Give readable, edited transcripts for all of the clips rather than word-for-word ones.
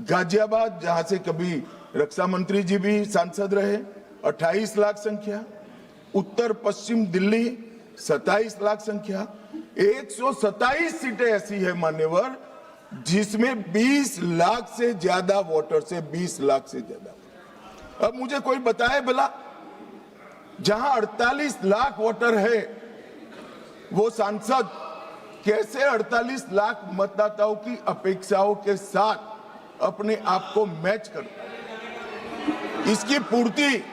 गाजियाबाद, जहां से कभी रक्षा मंत्री जी भी सांसद रहे, 28 लाख संख्या। उत्तर पश्चिम दिल्ली 27 लाख संख्या। 127 सीटें ऐसी है मान्यवर जिसमें 20 लाख से ज्यादा वोटर्स है, 20 लाख से ज्यादा। अब मुझे कोई बताए भला, जहां 48 लाख वोटर है वो सांसद कैसे 48 लाख मतदाताओं की अपेक्षाओं के साथ अपने आप को मैच कर, इसकी पूर्ति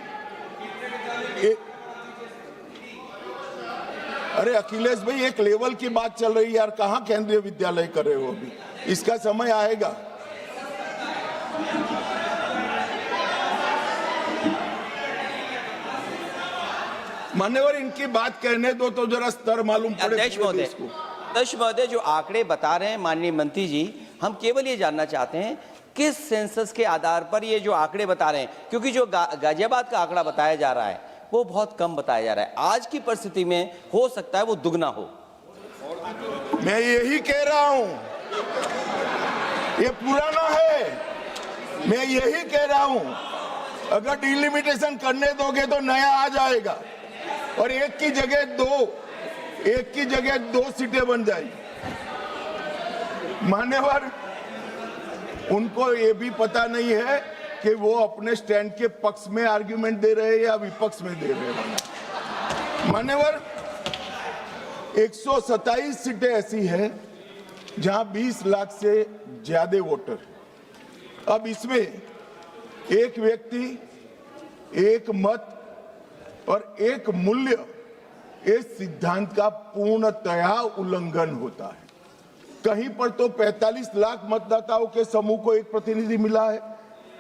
अरे अखिलेश भाई, एक लेवल की बात चल रही है यार, कहां केंद्रीय विद्यालय कर रहे हो अभी, इसका समय आएगा। मान्यवर, इनकी बात कहने दो तो जरा स्तर मालूम पड़े। अध्यक्ष महोदय, जो आंकड़े बता रहे हैं माननीय मंत्री जी, हम केवल ये जानना चाहते हैं किस सेंसस के आधार पर ये जो आंकड़े बता रहे हैं, क्योंकि जो गाजियाबाद का आंकड़ा बताया जा रहा है वो बहुत कम बताया जा रहा है। आज की परिस्थिति में हो सकता है वो दुगना हो। मैं यही कह रहा हूं, ये पुराना है, मैं यही कह रहा हूं, अगर डिलिमिटेशन करने दोगे तो नया आ जाएगा और एक की जगह दो सीटें बन जाएगी। मान्यवर, उनको ये भी पता नहीं है कि वो अपने स्टैंड के पक्ष में आर्ग्यूमेंट दे रहे हैं या विपक्ष में दे रहे हैं। मान्यवर, 127 सीटें ऐसी है जहां 20 लाख से ज्यादा वोटर। अब इसमें एक व्यक्ति, एक मत और एक मूल्य, इस सिद्धांत का पूर्णतया उल्लंघन होता है। कहीं पर तो 45 लाख मतदाताओं के समूह को एक प्रतिनिधि मिला है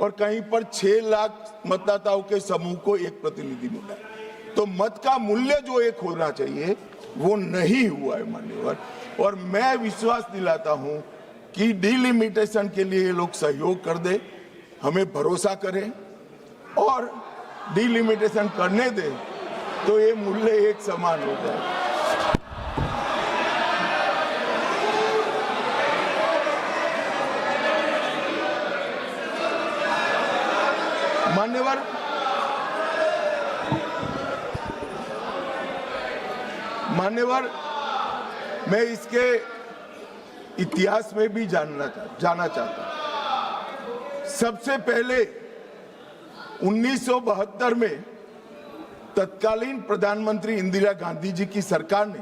और कहीं पर 6 लाख मतदाताओं के समूह को एक प्रतिनिधि मिला है। तो मत का मूल्य जो एक होना चाहिए वो नहीं हुआ है मान्यवर। और मैं विश्वास दिलाता हूं कि डिलिमिटेशन के लिए ये लोग सहयोग कर दे, हमें भरोसा करें और डिलिमिटेशन करने दे तो ये मूल्य एक समान हो जाए। मान्यवर, मैं इसके इतिहास में भी जाना चाहता हूं। सबसे पहले 1972 में तत्कालीन प्रधानमंत्री इंदिरा गांधी जी की सरकार ने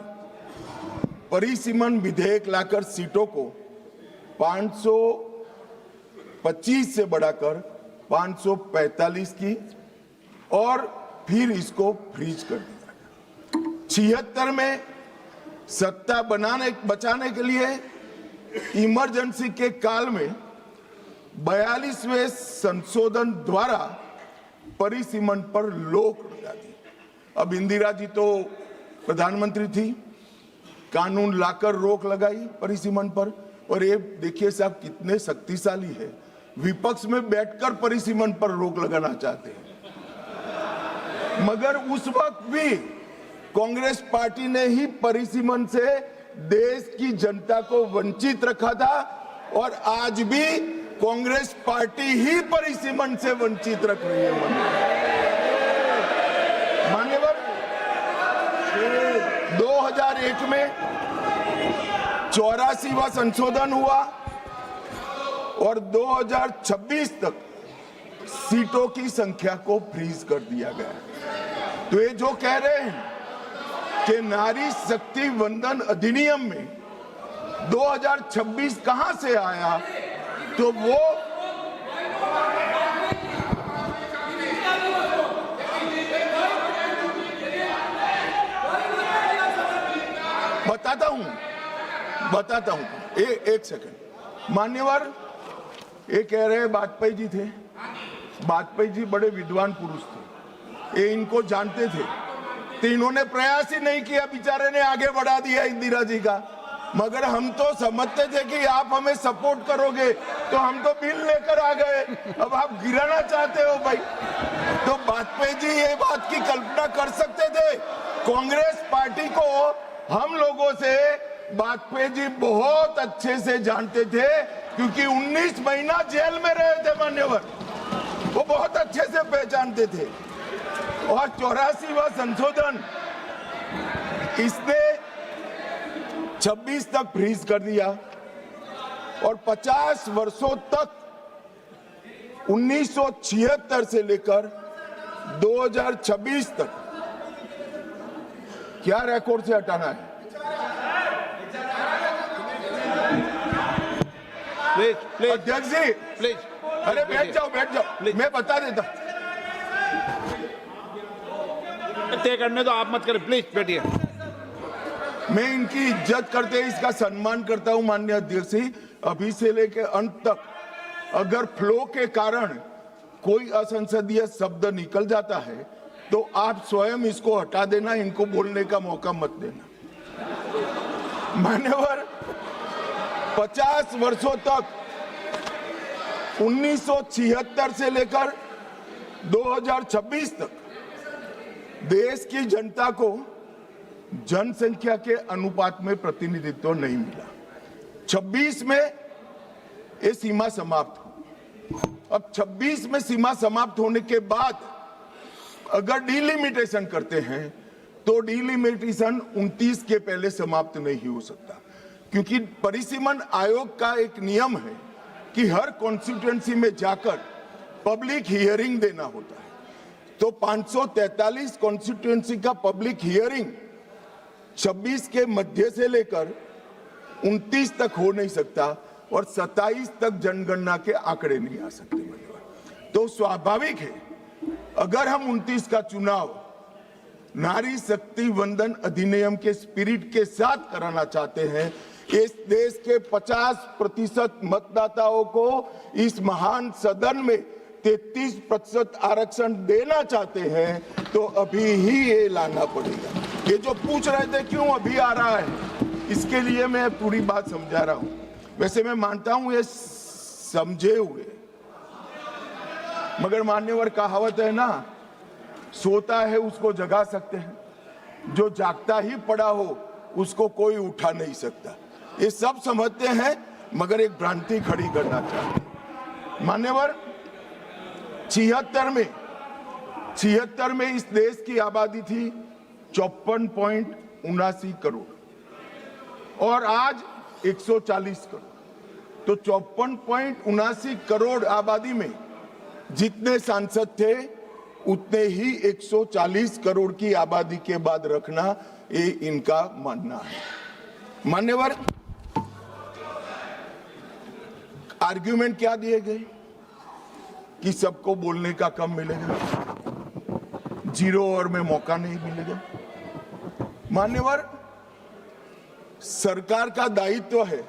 परिसीमन विधेयक लाकर सीटों को 525 से बढ़ाकर 545 की और फिर इसको फ्रीज कर दिया। 76 में सत्ता बचाने के लिए इमरजेंसी के काल में 42वें संशोधन द्वारा परिसीमन पर रोक लगा दी। अब इंदिरा जी तो प्रधानमंत्री थी, कानून लाकर रोक लगाई परिसीमन पर। और ये देखिए साहब कितने शक्तिशाली है, विपक्ष में बैठकर परिसीमन पर रोक लगाना चाहते हैं। मगर उस वक्त भी कांग्रेस पार्टी ने ही परिसीमन से देश की जनता को वंचित रखा था और आज भी कांग्रेस पार्टी ही परिसीमन से वंचित रख रही है। मान्यवर, 2001 में 84वां संशोधन हुआ और 2026 तक सीटों की संख्या को फ्रीज कर दिया गया। तो ये जो कह रहे हैं कि नारी शक्ति वंदन अधिनियम में 2026 कहां से आया, तो वो बताता हूं। एक सेकंड। मान्यवर, ये कह रहे वाजपेयी जी थे, वाजपेयी जी बड़े विद्वान पुरुष थे, ये इनको जानते थे, तो इन्होंने प्रयास ही नहीं किया, बेचारे ने आगे बढ़ा दिया इंदिरा जी का। मगर हम तो समझते थे कि आप हमें सपोर्ट करोगे, तो हम तो बिल लेकर आ गए, अब आप गिराना चाहते हो भाई। तो वाजपेयी जी ये बात की कल्पना कर सकते थे। कांग्रेस पार्टी को हम लोगों से वाजपेयी जी बहुत अच्छे से जानते थे क्योंकि 19 महीना जेल में रहे थे मान्यवर, वो बहुत अच्छे से पहचानते थे। और 84वां संशोधन इसने 26 तक फ्रीज कर दिया और 50 वर्षों तक 1976 से लेकर 2026 तक क्या रिकॉर्ड से हटाना है? प्लीज अध्यक्ष जी, प्लीज, अरे बैठ जाओ मैं बता देता। तय करने दो, आप मत करें, प्लीज बैठिए। मैं इनकी इज्जत करते इसका सम्मान करता हूं माननीय अध्यक्ष जी। अभी से लेकर अंत तक अगर फ्लो के कारण कोई असंसदीय शब्द निकल जाता है तो आप स्वयं इसको हटा देना, इनको बोलने का मौका मत देना। मान्यवर, 50 वर्षों तक 1976 से लेकर 2026 तक देश की जनता को जनसंख्या के अनुपात में प्रतिनिधित्व नहीं मिला। 26 में ये सीमा समाप्त हुई। अब 26 में सीमा समाप्त होने के बाद अगर डिलिमिटेशन करते हैं तो डिलिमिटेशन 29 के पहले समाप्त नहीं हो सकता, क्योंकि परिसीमन आयोग का एक नियम है कि हर कॉन्स्टिट्यूएंसी में जाकर पब्लिक हियरिंग देना होता है। तो 543 कॉन्स्टिट्यूएंसी का पब्लिक हियरिंग 26 के मध्य से लेकर 29 तक हो नहीं सकता और 27 तक जनगणना के आंकड़े नहीं आ सकते। तो स्वाभाविक है अगर हम 29 का चुनाव नारी शक्ति वंदन अधिनियम के स्पिरिट के साथ कराना चाहते हैं, इस देश के 50% मतदाताओं को इस महान सदन में 33% आरक्षण देना चाहते हैं, तो अभी ही ये लाना पड़ेगा। ये जो पूछ रहे थे क्यों अभी आ रहा है, इसके लिए मैं पूरी बात समझा रहा हूं। वैसे मैं मानता हूं ये समझे हुए, मगर मान्यवर कहावत है ना, सोता है उसको जगा सकते हैं, जो जागता ही पड़ा हो उसको कोई उठा नहीं सकता। ये सब समझते हैं मगर एक भ्रांति खड़ी करना चाहते हैं। मान्यवर, 76 में इस देश की आबादी थी 54.79 करोड़ और आज 140 करोड़। तो 54.79 करोड़ आबादी में जितने सांसद थे उतने ही 140 करोड़ की आबादी के बाद रखना, ये इनका मानना है। मान्यवर, आर्ग्यूमेंट क्या दिए गए कि सबको बोलने का कम मिलेगा, 0 ओवर में मौका नहीं मिलेगा। मान्यवर, सरकार का दायित्व है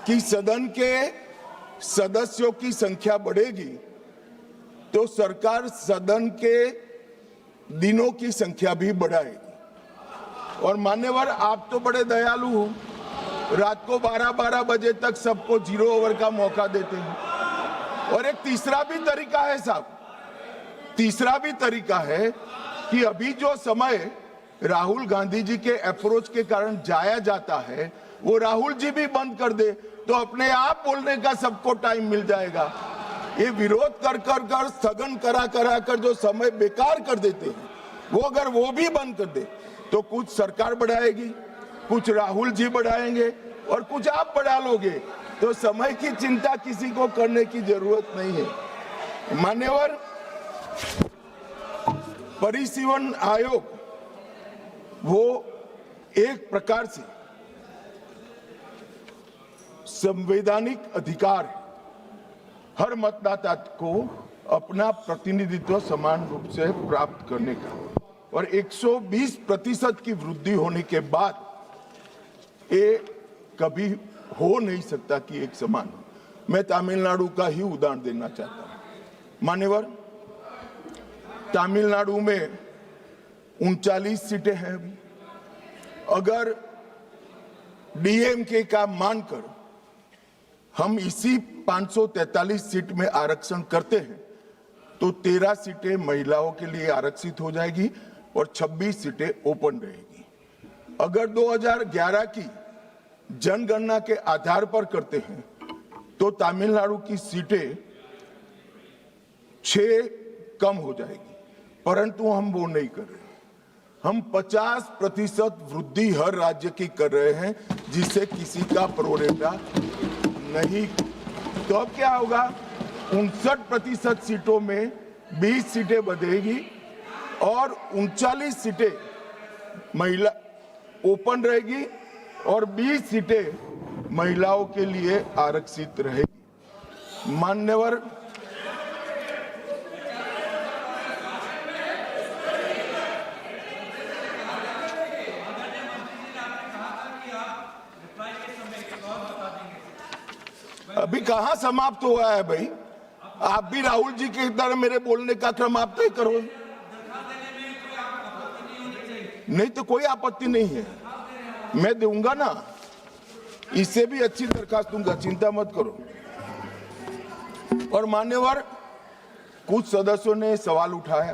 कि सदन के सदस्यों की संख्या बढ़ेगी तो सरकार सदन के दिनों की संख्या भी बढ़ाएगी। और मान्यवर, आप तो बड़े दयालु हो, रात को 12-12 बजे तक सबको 0 ओवर का मौका देते हैं। और एक तीसरा भी तरीका है साहब, तीसरा भी तरीका है कि अभी जो समय राहुल गांधी जी के अप्रोच के कारण जाया जाता है वो राहुल जी भी बंद कर दे तो अपने आप बोलने का सबको टाइम मिल जाएगा। ये विरोध कर स्थगन करा कर जो समय बेकार कर देते हैं वो अगर वो भी बंद कर दे तो कुछ सरकार बढ़ाएगी, कुछ राहुल जी बढ़ाएंगे और कुछ आप बढ़ा लोगे, तो समय की चिंता किसी को करने की जरूरत नहीं है। मान्यवर, परिसीमन आयोग वो एक प्रकार से संवैधानिक अधिकार है हर मतदाता को अपना प्रतिनिधित्व समान रूप से प्राप्त करने का, और 120% की वृद्धि होने के बाद ये कभी हो नहीं सकता कि एक समान हो। मैं तमिलनाडु का ही उदाहरण देना चाहता हूं। मान्यवर, तमिलनाडु में 39 सीटें हैं। अगर डीएमके का मानकर हम इसी 543 सीट में आरक्षण करते हैं तो 13 सीटें महिलाओं के लिए आरक्षित हो जाएगी और 26 सीटें ओपन रहेगी। अगर 2011 की जनगणना के आधार पर करते हैं तो तमिलनाडु की सीटें 6 कम हो जाएगी, परंतु हम वो नहीं कर रहे। हम 50% वृद्धि हर राज्य की कर रहे हैं, जिससे किसी का प्रोरेटा नहीं। तो अब क्या होगा, 59% सीटों में 20 सीटें बढ़ेगी और 39 सीटें महिला ओपन रहेगी और 20 सीटें महिलाओं के लिए आरक्षित रहेगी। मान्यवर, अभी कहां समाप्त हुआ है भाई? आप भी राहुल जी की तरह मेरे बोलने का क्रम आप तय करो। नहीं तो कोई आपत्ति नहीं है, मैं दूंगा ना, इससे भी अच्छी दरखास्त दूंगा, चिंता मत करो। और मान्यवर, कुछ सदस्यों ने सवाल उठाया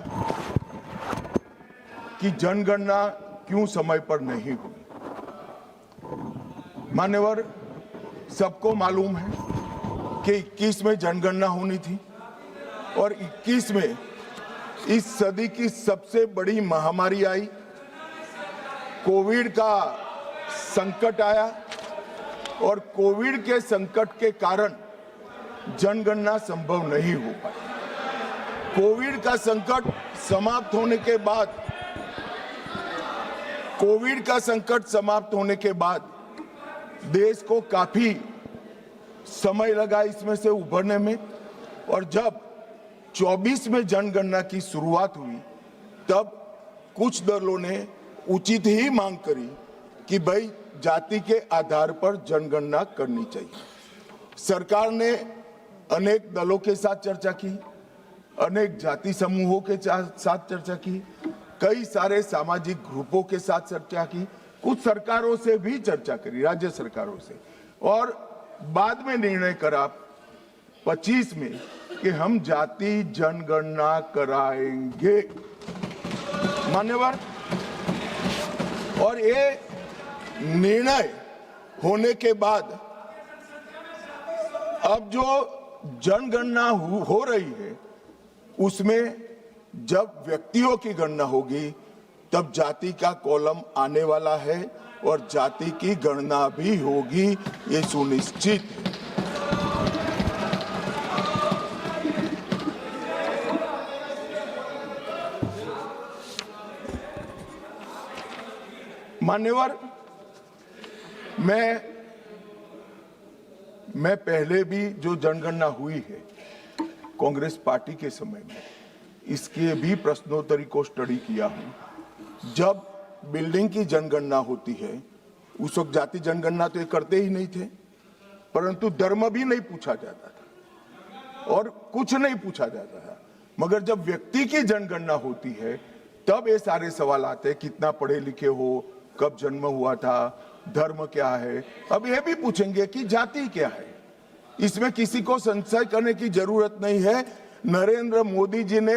कि जनगणना क्यों समय पर नहीं हुई। मान्यवर, सबको मालूम है कि 21 में जनगणना होनी थी और 21 में इस सदी की सबसे बड़ी महामारी आई, कोविड का संकट आया और कोविड के संकट के कारण जनगणना संभव नहीं हो पाई। कोविड का संकट समाप्त होने के बाद देश को काफी समय लगा इसमें से उभरने में, और जब 24 में जनगणना की शुरुआत हुई तब कुछ दलों ने उचित ही मांग करी कि भाई जाति के आधार पर जनगणना करनी चाहिए। सरकार ने अनेक दलों के साथ चर्चा की, अनेक जाति समूहों के साथ चर्चा की, कई सारे सामाजिक ग्रुपों के साथ चर्चा की, कुछ सरकारों से भी चर्चा करी, राज्य सरकारों से, और बाद में निर्णय करा 25 में कि हम जाति जनगणना कराएंगे। मान्यवर, और ये निर्णय होने के बाद अब जो जनगणना हो रही है उसमें जब व्यक्तियों की गणना होगी तब जाति का कॉलम आने वाला है और जाति की गणना भी होगी, ये सुनिश्चित है। मान्यवर, मैं पहले भी जो जनगणना हुई है कांग्रेस पार्टी के समय में, इसके भी प्रश्नोत्तरी को स्टडी किया हूं। जब बिल्डिंग की जनगणना होती है उस वक्त जाति जनगणना तो ये करते ही नहीं थे, परंतु धर्म भी नहीं पूछा जाता था और कुछ नहीं पूछा जाता था। मगर जब व्यक्ति की जनगणना होती है तब ये सारे सवाल आते हैं, कितना पढ़े लिखे हो, कब जन्म हुआ था, धर्म क्या है। अब यह भी पूछेंगे कि जाति क्या है। इसमें किसी को संशय करने की जरूरत नहीं है। नरेंद्र मोदी जी ने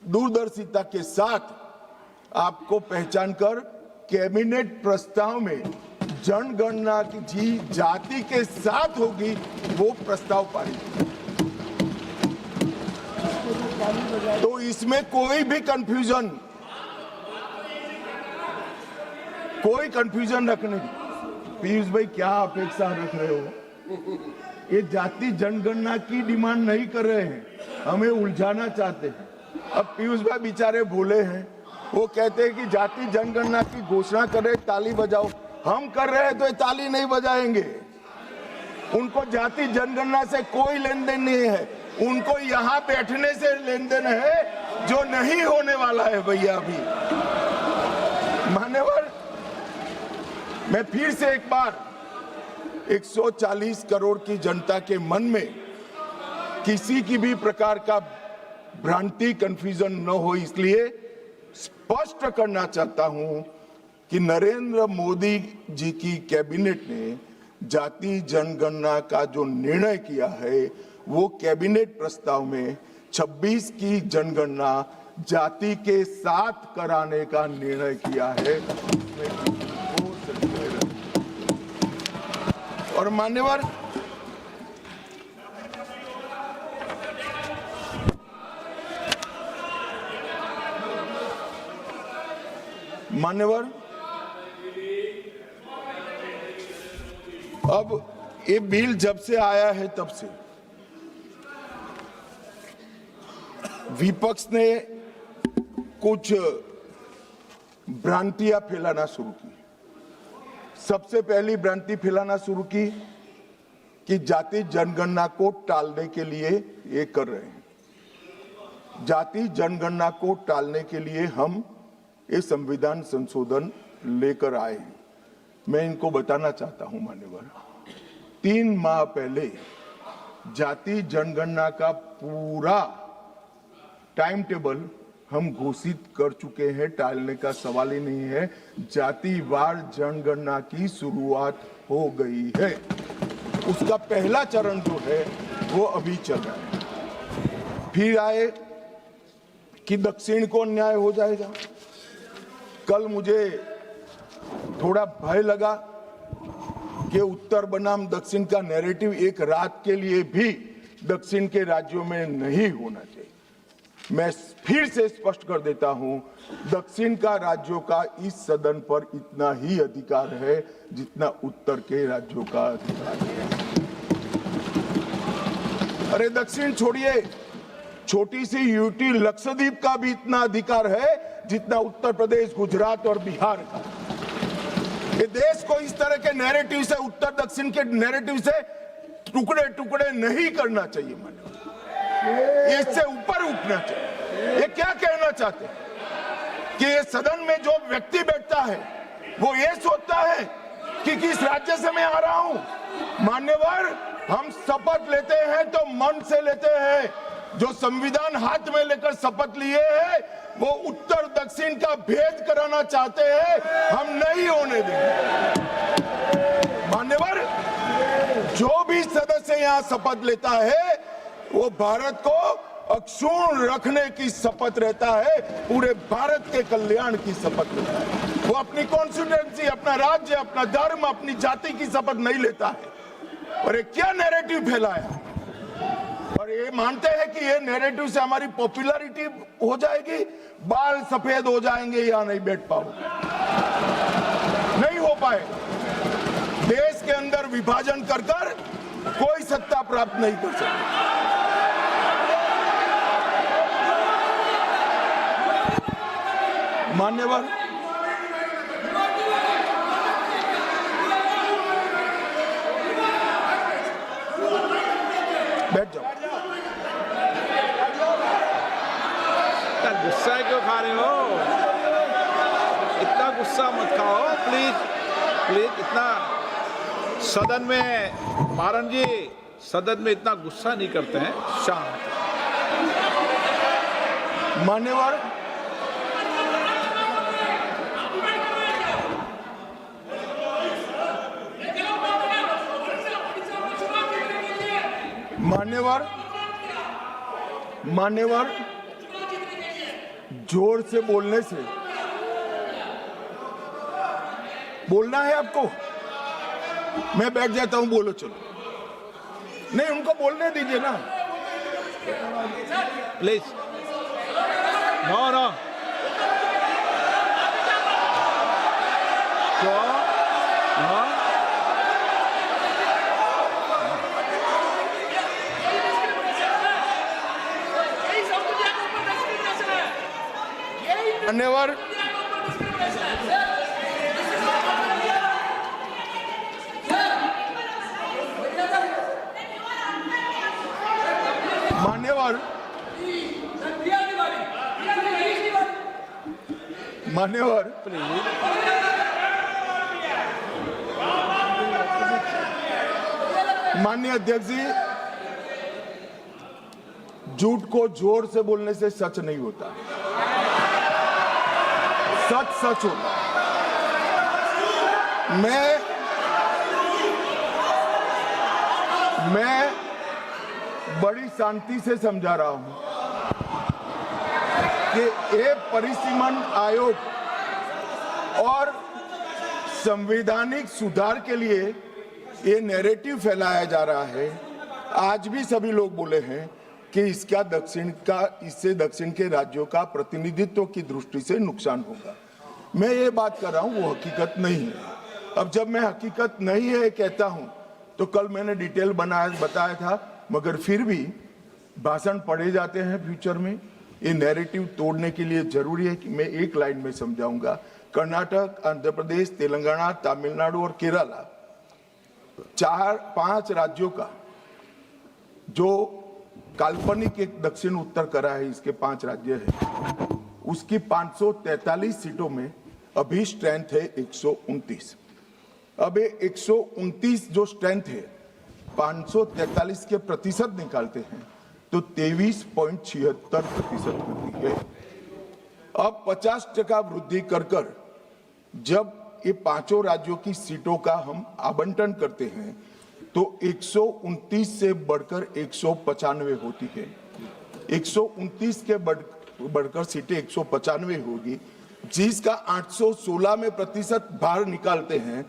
दूरदर्शिता के साथ आपको पहचान कर कैबिनेट प्रस्ताव में जनगणना की जाति के साथ होगी वो प्रस्ताव पारित किया। तो इसमें कोई भी कंफ्यूजन रखने की। पीयूष भाई, क्या अपेक्षा रख रहे हो? ये जाति जनगणना की डिमांड नहीं कर रहे हैं, हमें उलझाना चाहते हैं। अब पीयूष भाई बेचारे भोले हैं, वो कहते हैं कि जाति जनगणना की घोषणा कर रहे, ताली बजाओ। हम कर रहे हैं तो ये ताली नहीं बजाएंगे। उनको जाति जनगणना से कोई लेन देन नहीं है, उनको यहाँ बैठने से लेन देन है जो नहीं होने वाला है भैया। अभी मान्यवर, मैं फिर से एक बार 140 करोड़ की जनता के मन में किसी की भी प्रकार का भ्रांति, कंफ्यूजन न हो, इसलिए स्पष्ट करना चाहता हूं कि नरेंद्र मोदी जी की कैबिनेट ने जाति जनगणना का जो निर्णय किया है वो कैबिनेट प्रस्ताव में 26 की जनगणना जाति के साथ कराने का निर्णय किया है। और मान्यवर अब ये बिल जब से आया है तब से विपक्ष ने कुछ भ्रांतियां फैलाना शुरू की। सबसे पहली भ्रांति फैलाना शुरू की कि जाति जनगणना को टालने के लिए ये कर रहे हैं। जाति जनगणना को टालने के लिए हम ये संविधान संशोधन लेकर आए हैं। मैं इनको बताना चाहता हूं मान्यवर, 3 माह पहले जाति जनगणना का पूरा टाइम टेबल हम घोषित कर चुके हैं। टालने का सवाल ही नहीं है। जातिवार जनगणना की शुरुआत हो गई है। उसका पहला चरण जो है वो अभी चल रहा है। फिर आए कि दक्षिण को अन्याय हो जाएगा। कल मुझे थोड़ा भय लगा कि उत्तर बनाम दक्षिण का नैरेटिव एक रात के लिए भी दक्षिण के राज्यों में नहीं होना चाहिए। मैं फिर से स्पष्ट कर देता हूं, दक्षिण का राज्यों का इस सदन पर इतना ही अधिकार है जितना उत्तर के राज्यों का अधिकार है। अरे दक्षिण छोड़िए, छोटी सी यूटी लक्षद्वीप का भी इतना अधिकार है जितना उत्तर प्रदेश, गुजरात और बिहार का। ये देश को इस तरह के नैरेटिव से, उत्तर दक्षिण के नैरेटिव से टुकड़े टुकड़े नहीं करना चाहिए। ये इससे ऊपर उठना चाहिए। ये क्या कहना चाहते हैं कि ये सदन में जो व्यक्ति बैठता है वो ये सोचता है कि किस राज्य से मैं आ रहा हूं। मान्यवर, हम शपथ लेते हैं तो मन से लेते हैं। जो संविधान हाथ में लेकर शपथ लिए हैं वो उत्तर दक्षिण का भेद कराना चाहते हैं। हम नहीं होने देंगे। मान्यवर, जो भी सदस्य यहाँ शपथ लेता है वो भारत को अक्षुण्ण रखने की शपथ रहता है, पूरे भारत के कल्याण की शपथ लेता है। वो अपनी कॉन्स्टिट्यूएंसी, अपना राज्य, अपना धर्म, अपनी जाति की शपथ नहीं लेता है। और ये क्या नैरेटिव फैलाया, और ये मानते हैं कि ये नैरेटिव से हमारी पॉपुलैरिटी हो जाएगी, बाल सफेद हो जाएंगे या नहीं बैठ पाओगे। नहीं हो पाए। देश के अंदर विभाजन कर कर कोई सत्ता प्राप्त नहीं कर सकता। मान्यवर, बैठ जाओ। इतना गुस्सा क्यों खा रहे हो? इतना गुस्सा मत खाओ प्लीज प्लीज। इतना सदन में, मारन जी, सदन में इतना गुस्सा नहीं करते हैं। शांत। मान्यवर, मान्यवर, जोर से बोलने से बोलना है आपको। मैं बैठ जाता हूं, बोलो चलो। नहीं, उनको बोलने दीजिए ना प्लीज। नो नो, मान्यवर, मान्यवर, माननीय अध्यक्ष जी, झूठ को जोर से बोलने से सच नहीं होता। सच सच होता। मैं बड़ी शांति से समझा रहा हूं कि ये परिसीमन आयोग और संवैधानिक सुधार के लिए ये नैरेटिव फैलाया जा रहा है। आज भी सभी लोग बोले हैं कि इससे दक्षिण के राज्यों का प्रतिनिधित्व की दृष्टि से नुकसान होगा। मैं ये बात कर रहा हूँ, वो हकीकत नहीं है। अब जब मैं हकीकत नहीं है कहता हूँ तो कल मैंने डिटेल बताया था, मगर फिर भी भाषण पढ़े जाते हैं फ्यूचर में। ये नैरेटिव तोड़ने के लिए जरूरी है कि मैं एक लाइन में समझाऊंगा। कर्नाटक, आंध्र प्रदेश, तेलंगाना, तमिलनाडु और केरला, 4-5 राज्यों का जो काल्पनिक एक दक्षिण उत्तर करा है, इसके 5 राज्य है, उसकी 543 सीटों में अभी स्ट्रेंथ है 129। अब ये 129 जो स्ट्रेंथ है 543 के प्रतिशत निकालते हैं तो 23.76% होती है। अब 50% वृद्धि कर जब ये 5 राज्यों की सीटों का हम आवंटन करते हैं तो 129 से बढ़कर 195 होती है। 129 के बढ़कर सीटें 195 होगी, जिसका 816 में प्रतिशत भार निकालते हैं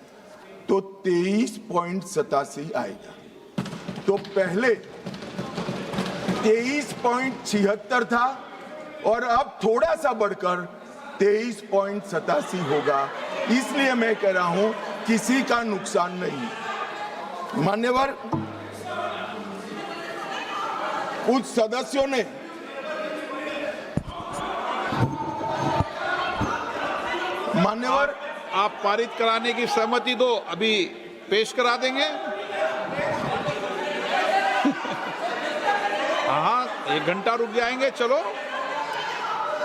तो 23.87 आएगा। तो पहले 23.76 था और अब थोड़ा सा बढ़कर 23.87 होगा। इसलिए मैं कह रहा हूं किसी का नुकसान नहीं। मान्यवर, कुछ सदस्यों ने मान्यवर आप पारित कराने की सहमति दो, अभी पेश करा देंगे। हाँ, 1 घंटा रुक जाएंगे। चलो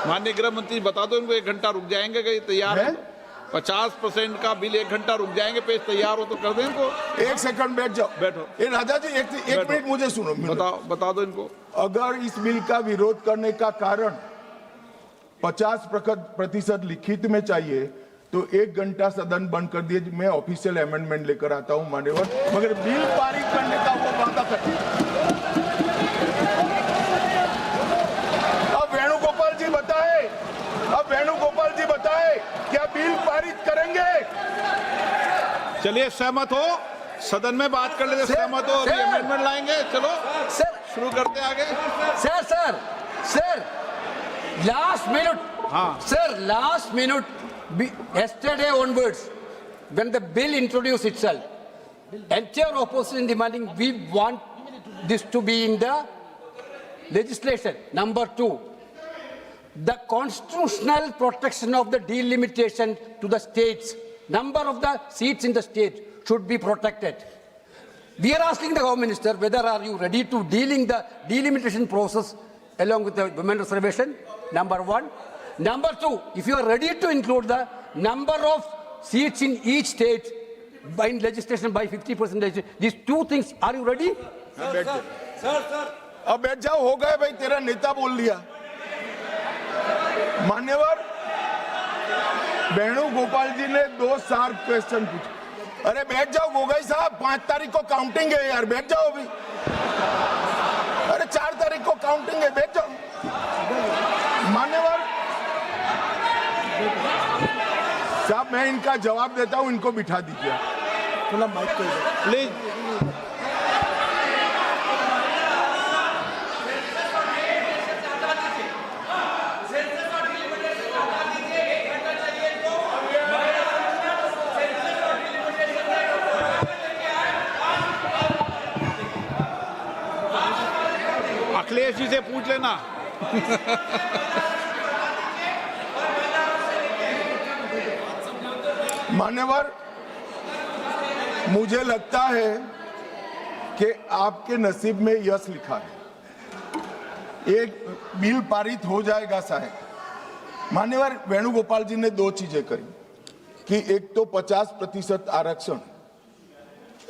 माननीय गृह मंत्री बता दो इनको, 1 घंटा रुक जाएंगे। कहीं तैयार है? 50% का बिल 1 घंटा रुक जाएंगे। पेश तैयार हो तो कर दें इनको। 1 सेकंड बैठ जाओ। बैठो। राजा जी एक मिनट मुझे सुनो। बता दो इनको। अगर इस बिल का विरोध करने का कारण 50% लिखित में चाहिए तो 1 घंटा सदन बंद कर दिए, मैं ऑफिशियल अमेंडमेंट लेकर आता हूं मान्यवर, मगर बिल पारित करने का वो वादा करते। अब वेणुगोपाल जी बताए क्या बिल पारित करेंगे? चलिए, सहमत हो? सदन में बात कर लेते। सहमत हो? अभी अमेंडमेंट लाएंगे। चलो सर, शुरू करते आगे। Sir last minute. हाँ sir, last minute, yesterday onwards, when the bill introduced itself, entire opposition demanding we want this to be in the legislation. Number 2, the constitutional protection of the delimitation to the states, number of the seats in the state should be protected. We are asking the Home Minister whether are you ready to dealing the delimitation process along with the women reservation, number 1. Number 2, if you are ready to include the number of seats in each state by legislation by 50%, these 2 things, are you ready? अब बैठ जाओ, हो गए भाई, तेरा नेता बोल लिया। मान्यवर, वेणुगोपाल जी ने 2 शार्प क्वेश्चन पूछे। अरे बैठ जाओ गोगोई साहब, 5 तारीख को काउंटिंग है यार, बैठ जाओ अभी। अरे 4 तारीख को काउंटिंग है, बैठ जाओ। मान्यवर साहब, मैं इनका जवाब देता हूं, इनको बिठा दीजिए थोड़ा माइक पे प्लीज। अखिलेश जी से पूछ लेना। मान्यवर, मुझे लगता है कि आपके नसीब में यश लिखा है, एक बिल पारित हो जाएगा शायद। मान्यवर, वेणुगोपाल जी ने 2 चीजें करी कि एक तो 50% आरक्षण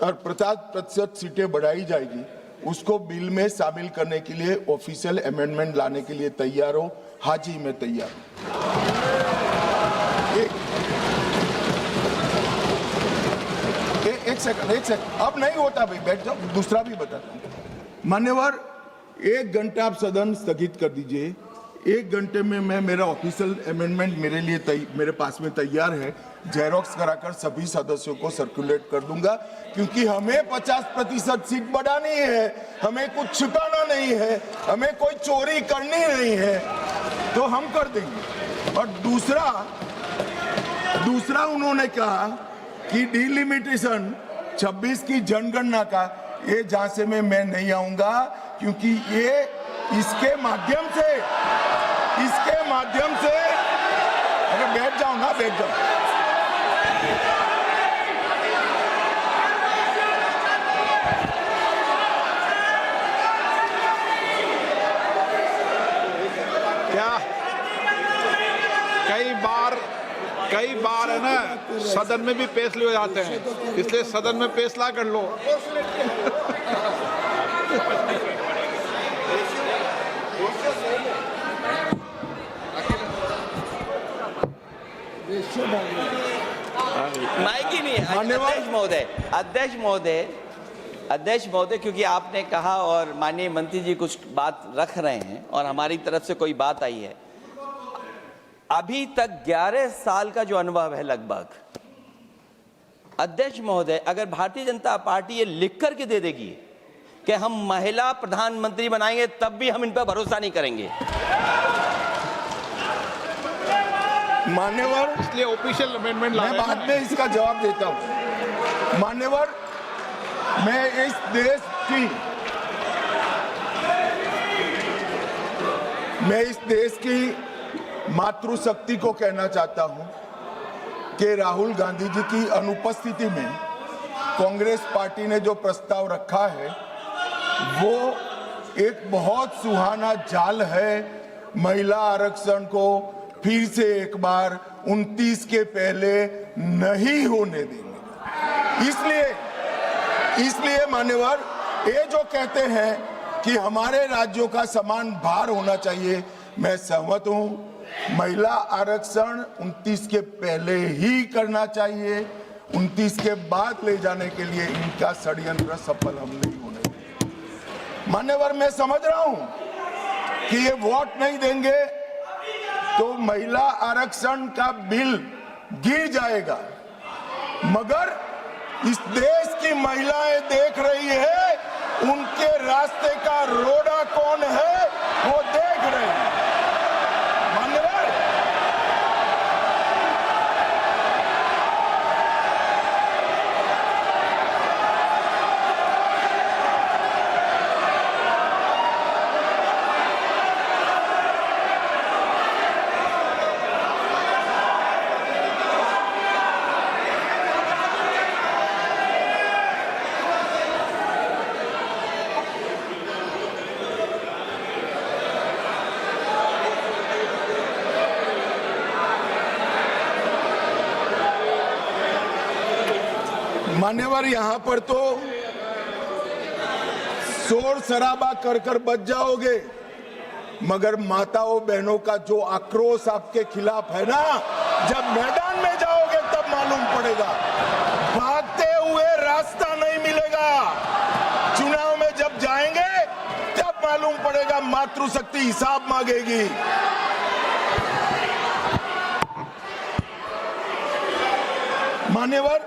और 50% सीटें बढ़ाई जाएगी, उसको बिल में शामिल करने के लिए ऑफिशियल अमेंडमेंट लाने के लिए तैयार हो। हाँ जी, मैं तैयार हूं। एक सेकंड, अब नहीं होता भाई, बैठ जाओ। दूसरा भी बताता हूं मान्यवर, 1 घंटा आप सदन स्थगित कर दीजिए। 1 घंटे में मैं मेरा ऑफिशियल अमेंडमेंट मेरे पास में तैयार है, जेरोक्स कराकर सभी सदस्यों को सर्कुलेट कर दूंगा, क्योंकि हमें 50% सीट बढ़ानी है, हमें कुछ छुपाना नहीं है, हमें कोई चोरी करनी नहीं है, तो हम कर देंगे। और दूसरा उन्होंने कहा कि डिलिमिटेशन 26 की जनगणना का, ये झांसे में मैं नहीं आऊंगा, क्योंकि ये इसके माध्यम से अगर बैठ जाओ ना, बैठ जाओ। क्या कई बार है ना, सदन में भी फैसले हो जाते हैं, इसलिए सदन में फैसला कर लो। माइक ही नहीं है। अध्यक्ष महोदय, क्योंकि आपने कहा और माननीय मंत्री जी कुछ बात रख रहे हैं और हमारी तरफ से कोई बात आई है, अभी तक 11 साल का जो अनुभव है लगभग, अध्यक्ष महोदय, अगर भारतीय जनता पार्टी ये लिख करके दे देगी कि हम महिला प्रधानमंत्री बनाएंगे, तब भी हम इन पर भरोसा नहीं करेंगे। मान्यवर, इसलिए ऑफिशियल अमेंडमेंट मैं बाद में इसका जवाब देता हूं। मान्यवर, मैं इस देश की मातृशक्ति को कहना चाहता हूं कि राहुल गांधी जी की अनुपस्थिति में कांग्रेस पार्टी ने जो प्रस्ताव रखा है वो एक बहुत सुहाना जाल है, महिला आरक्षण को फिर से एक बार 29 के पहले नहीं होने देंगे। इसलिए मान्यवर, ये जो कहते हैं कि हमारे राज्यों का समान भार होना चाहिए, मैं सहमत हूं। महिला आरक्षण 29 के पहले ही करना चाहिए, 29 के बाद ले जाने के लिए इनका षड्यंत्र सफल हम नहीं होने देंगे। मान्यवर, मैं समझ रहा हूं कि ये वोट नहीं देंगे तो महिला आरक्षण का बिल गिर जाएगा, मगर इस देश की महिलाएं देख रही है, उनके रास्ते का रोड़ा कौन है वो देख रहे हैं। मान्यवर, मान्यवर, यहां पर तो शोर शराबा कर बच जाओगे, मगर माताओं बहनों का जो आक्रोश आपके खिलाफ है ना, जब मैदान में जाओगे तब मालूम पड़ेगा। भागते हुए रास्ता नहीं मिलेगा, चुनाव में जब जाएंगे तब मालूम पड़ेगा, मातृशक्ति हिसाब मांगेगी। मान्यवर,